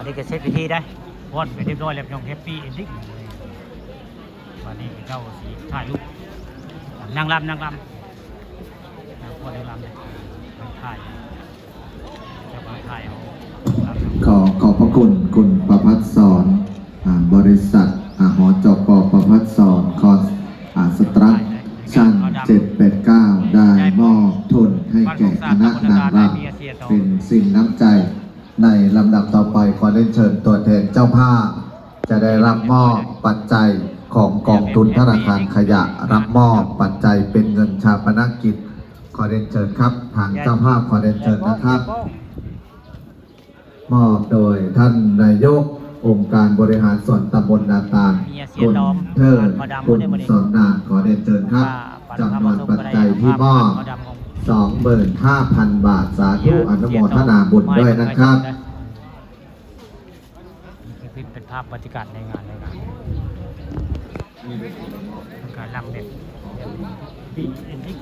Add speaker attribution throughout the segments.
Speaker 1: นี้ก็เสร็จพิธีได้วอดไปเรียบร้อยแล้วพี่น้องแฮปปี้เอนดิ้งวันนี้เจ้าสีถ่ายรูปนางรำนางคนนางรำเลยถ่ายจะมาถ่ายเอา
Speaker 2: ขอบพระคุณคุณประภัสสอนบริษัทหอจกประภัสสอนคอนสตรัคชั่น789 ได้มอบทุนให้แก่คณะนางรำเป็นสิ่งน้ำใจในลำดับต่อไปขอเรียนเชิญตัวแทนเจ้าภาพจะได้รับมอบปัจจัยของกองทุนธนาคารขยะรับมอบปัจจัยเป็นเงินชาปนกิจขอเรียนเชิญครับทางเจ้าภาพขอเรียนเชิญนะครับมอบโดยท่านนายกองค์การบริหารส่วนตำบลนาตาลคุณเทิดคุณสอนนาขอเรียนเชิญครับจำนวนปัจจัยที่มอบ 25,000 บาทสาธุอนุโมทนาบุญด้วยนะครับ
Speaker 1: เป็นภาพบรรยากาศในงานเลยนะการรำแบบปีเอนดิ้ง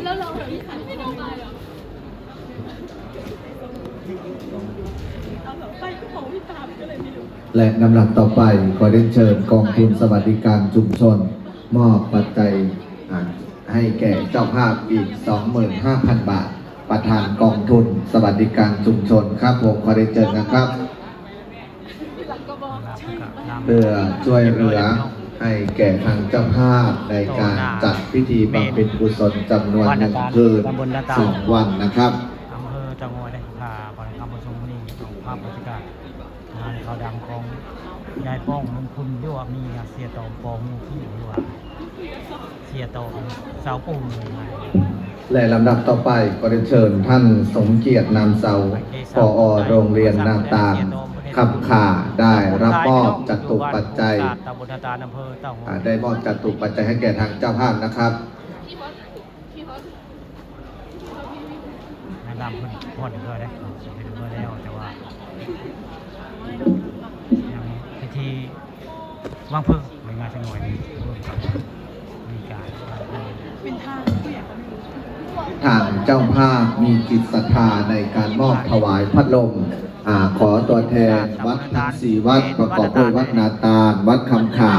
Speaker 3: แล้วเราแบบไม่ได้มาเหรอเอาแบบไปของพี่ตามก็เลยไม่รู้
Speaker 2: และลำดับต่อไปขอเรียนเชิญกองทุนสวัสดิการชุมชนมอบปัจจัยให้แก่เจ้าภาพอีก 25,000 บาทประธานกองทุนสวัสดิการชุมชนครับผมขอเรียนเชิญนะครับเพื่อช่วยเหลือให้แก่ทางเจ้าภาพในการจัดพิธีบำเพ็ญกุศลจำนวน1 คืน 2 วันนะครับ
Speaker 1: อำเภอจังหวัดได้พาบริการประชุมนี้ของภาพบรรยากาศงานเขาดำของยายป้องลุงคุณด้วยว่ามีเสียตอมปองที่ด้วยว่าเสียตอมสาวปุ่ม
Speaker 2: และลำดับต่อไปก็ได้เชิญท่านสมเกียรตินามเสาผอ.โรงเรียนนาตาลคำขาได้รับมอบจตุปัจจัยได้มอบจตุปัจจัยให้แก่ทางเจ้าภาพนะครับ
Speaker 1: นางรำคนพ่อถึงด้วยได้ไปดูด้วยแล้วแต่ว่ายังพิธีวางเพลิงในงานสักหน่อยร่วมกับมีการ
Speaker 3: เป็นทางผู้ใหญ่เขาไม่รู้
Speaker 2: ทางเจ้าภาพมีจิตศรัทธาในการมอบถวายพัดลมขอตัวแทนวัดทั้ง4 วัดประกอบด้วยวัดนาตาลวัดคำขา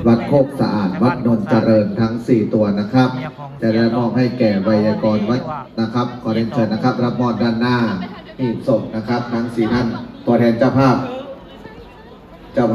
Speaker 2: วัดโคกสะอาดวัดนนเจริญทั้ง4 ตัวนะครับจะได้มอบให้แก่ไวยากรณ์วัดนะครับขอเรียนเชิญนะครับรับมอบด้านหน้าหีบศพนะครับทั้ง4 ท่านตัวแทนเจ้าภาพ